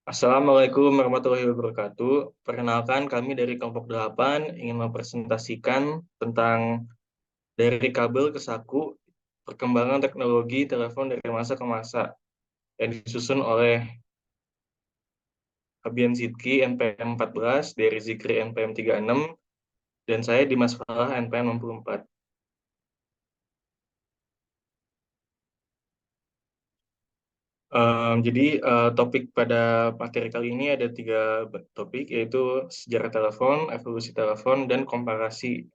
Assalamualaikum warahmatullahi wabarakatuh. Perkenalkan, kami dari kelompok 8 ingin mempresentasikan tentang dari kabel ke saku, perkembangan teknologi telepon dari masa ke masa yang disusun oleh Fabian Sidki NPM 14, dari Zikri NPM 36, dan saya Dimas Falah NPM 64. Topik pada materi kali ini ada tiga topik, yaitu sejarah telepon, evolusi telepon, dan komparasi.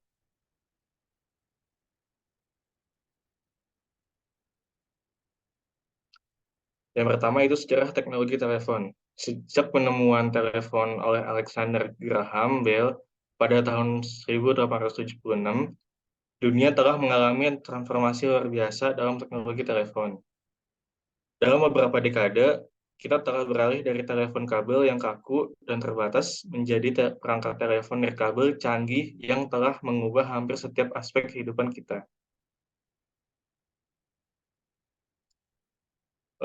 Yang pertama itu sejarah teknologi telepon. Sejak penemuan telepon oleh Alexander Graham Bell pada tahun 1876, dunia telah mengalami transformasi luar biasa dalam teknologi telepon. Dalam beberapa dekade, kita telah beralih dari telepon kabel yang kaku dan terbatas menjadi perangkat telepon nirkabel canggih yang telah mengubah hampir setiap aspek kehidupan kita.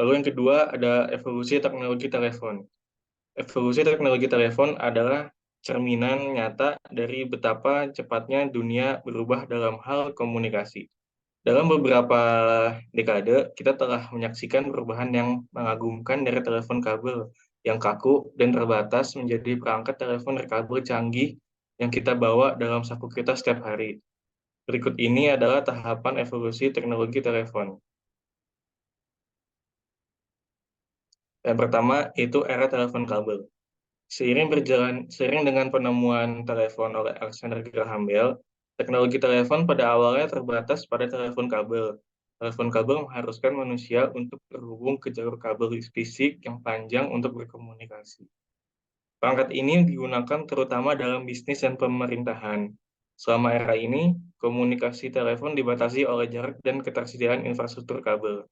Lalu yang kedua ada evolusi teknologi telepon. Evolusi teknologi telepon adalah cerminan nyata dari betapa cepatnya dunia berubah dalam hal komunikasi. Dalam beberapa dekade, kita telah menyaksikan perubahan yang mengagumkan dari telepon kabel yang kaku dan terbatas menjadi perangkat telepon nirkabel canggih yang kita bawa dalam saku kita setiap hari. Berikut ini adalah tahapan evolusi teknologi telepon. Yang pertama, itu era telepon kabel. Seiring dengan penemuan telepon oleh Alexander Graham Bell, teknologi telepon pada awalnya terbatas pada telepon kabel. Telepon kabel mengharuskan manusia untuk terhubung ke jalur kabel fisik yang panjang untuk berkomunikasi. Perangkat ini digunakan terutama dalam bisnis dan pemerintahan. Selama era ini, komunikasi telepon dibatasi oleh jarak dan ketersediaan infrastruktur kabel.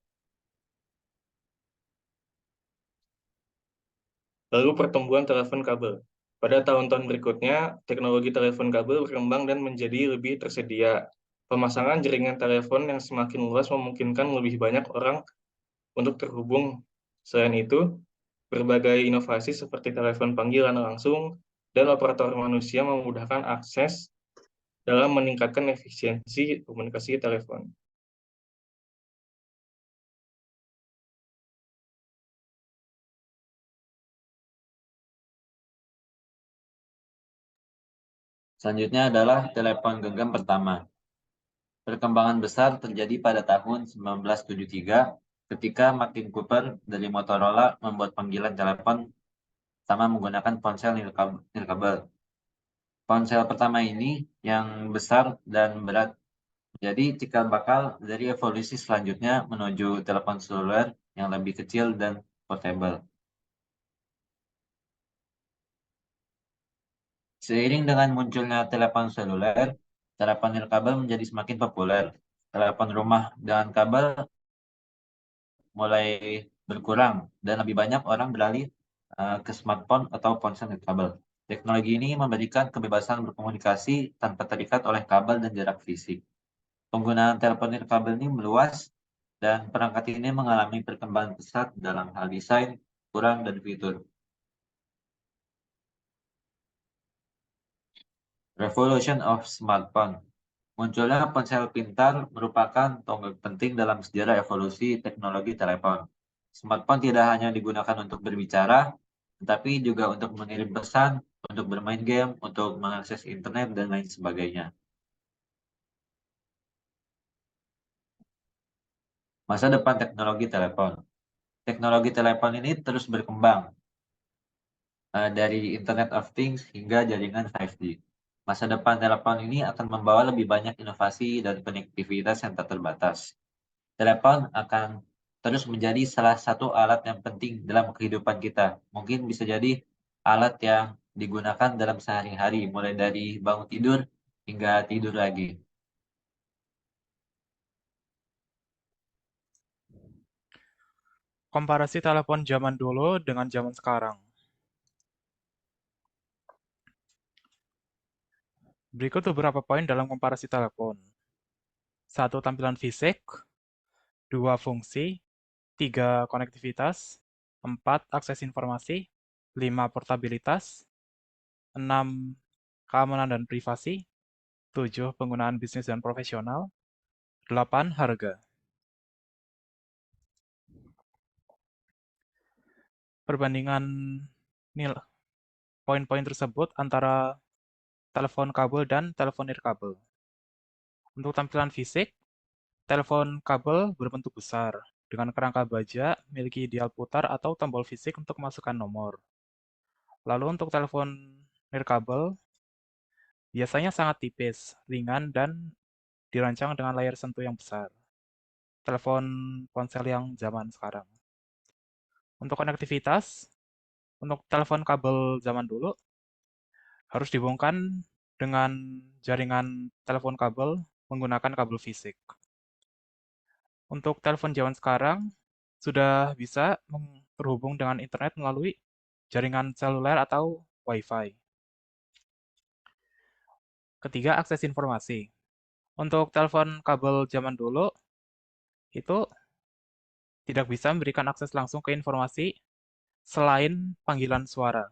Lalu pertumbuhan telepon kabel. Pada tahun-tahun berikutnya, teknologi telepon kabel berkembang dan menjadi lebih tersedia. Pemasangan jaringan telepon yang semakin luas memungkinkan lebih banyak orang untuk terhubung. Selain itu, berbagai inovasi seperti telepon panggilan langsung dan operator manusia memudahkan akses dalam meningkatkan efisiensi komunikasi telepon. Selanjutnya adalah telepon genggam pertama. Perkembangan besar terjadi pada tahun 1973 ketika Martin Cooper dari Motorola membuat panggilan telepon sama menggunakan ponsel nirkabel. Ponsel pertama ini yang besar dan berat menjadi cikal bakal dari evolusi selanjutnya menuju telepon seluler yang lebih kecil dan portable. Seiring dengan munculnya telepon seluler, telepon nirkabel menjadi semakin populer. Telepon rumah dengan kabel mulai berkurang dan lebih banyak orang beralih ke smartphone atau ponsel nirkabel. Teknologi ini memberikan kebebasan berkomunikasi tanpa terikat oleh kabel dan jarak fisik. Penggunaan telepon nirkabel ini meluas dan perangkat ini mengalami perkembangan pesat dalam hal desain, ukuran, dan fitur. Revolution of Smartphone. Munculnya ponsel pintar merupakan tonggak penting dalam sejarah evolusi teknologi telepon. Smartphone tidak hanya digunakan untuk berbicara, tetapi juga untuk mengirim pesan, untuk bermain game, untuk mengakses internet, dan lain sebagainya. Masa depan teknologi telepon. Teknologi telepon ini terus berkembang, dari Internet of Things hingga jaringan 5G. Masa depan telepon ini akan membawa lebih banyak inovasi dan konektivitas yang tak terbatas. Telepon akan terus menjadi salah satu alat yang penting dalam kehidupan kita. Mungkin bisa jadi alat yang digunakan dalam sehari-hari, mulai dari bangun tidur hingga tidur lagi. Komparasi telepon zaman dulu dengan zaman sekarang. Berikut beberapa poin dalam komparasi telepon. Satu, tampilan fisik. Dua, fungsi. Tiga, konektivitas. Empat, akses informasi. 5. Portabilitas, 6. Keamanan dan privasi, 7. Penggunaan bisnis dan profesional, 8. Harga. Perbandingan poin-poin tersebut antara telepon kabel dan telepon nirkabel. Untuk tampilan fisik, telepon kabel berbentuk besar, dengan kerangka baja, memiliki dial putar atau tombol fisik untuk masukkan nomor. Lalu untuk telepon nirkabel, biasanya sangat tipis, ringan, dan dirancang dengan layar sentuh yang besar. Telepon ponsel yang zaman sekarang. Untuk konektivitas, untuk telepon kabel zaman dulu, harus dihubungkan dengan jaringan telepon kabel menggunakan kabel fisik. Untuk telepon zaman sekarang, sudah bisa terhubung dengan internet melalui jaringan seluler atau Wi-Fi. Ketiga, akses informasi. Untuk telepon kabel zaman dulu, itu tidak bisa memberikan akses langsung ke informasi selain panggilan suara.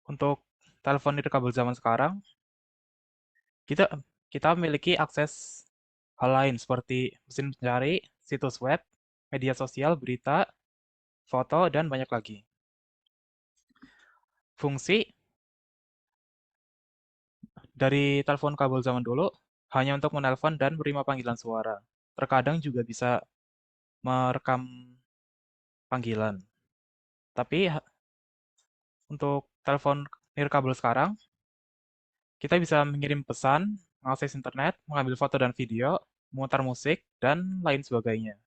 Untuk telepon nirkabel zaman sekarang, kita kita memiliki akses hal lain seperti mesin pencari, situs web, media sosial, berita, foto, dan banyak lagi. Fungsi dari telepon kabel zaman dulu hanya untuk menelpon dan menerima panggilan suara. Terkadang juga bisa merekam panggilan. Tapi untuk telepon nirkabel sekarang, kita bisa mengirim pesan, mengakses internet, mengambil foto dan video, memutar musik, dan lain sebagainya.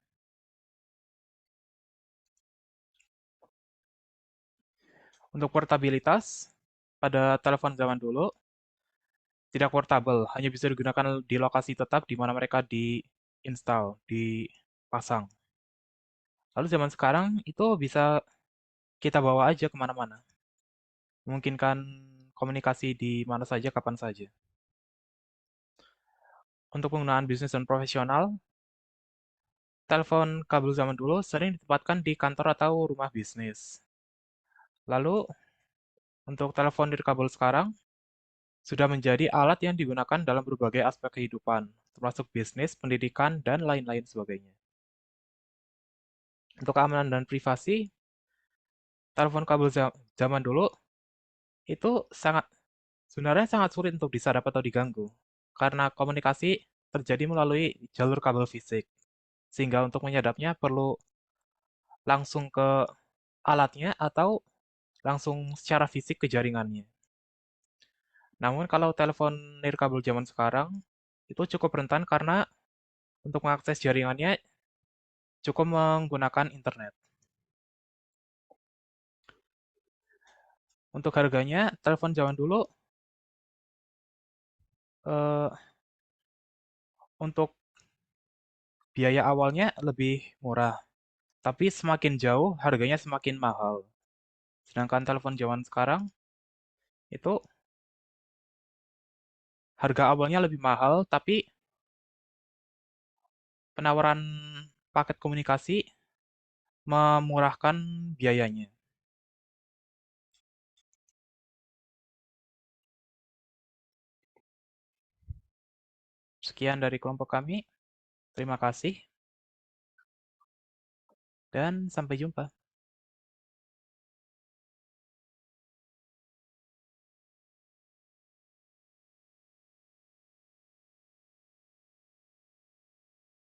Untuk portabilitas, pada telepon zaman dulu, tidak portable, hanya bisa digunakan di lokasi tetap di mana mereka dipasang. Lalu zaman sekarang itu bisa kita bawa aja kemana-mana. Memungkinkan komunikasi di mana saja, kapan saja. Untuk penggunaan bisnis dan profesional, telepon kabel zaman dulu sering ditempatkan di kantor atau rumah bisnis. Lalu, untuk telepon nirkabel sekarang, sudah menjadi alat yang digunakan dalam berbagai aspek kehidupan, termasuk bisnis, pendidikan, dan lain-lain sebagainya. Untuk keamanan dan privasi, telepon kabel zaman dulu itu sebenarnya sangat sulit untuk disadap atau diganggu, karena komunikasi terjadi melalui jalur kabel fisik, sehingga untuk menyadapnya perlu langsung ke alatnya atau langsung secara fisik ke jaringannya. Namun kalau telepon nirkabel zaman sekarang, itu cukup rentan karena untuk mengakses jaringannya cukup menggunakan internet. Untuk harganya, telepon zaman dulu eh, untuk biaya awalnya lebih murah, tapi semakin jauh harganya semakin mahal. Sedangkan telepon zaman sekarang itu harga awalnya lebih mahal, tapi penawaran paket komunikasi memurahkan biayanya. Sekian dari kelompok kami. Terima kasih dan sampai jumpa.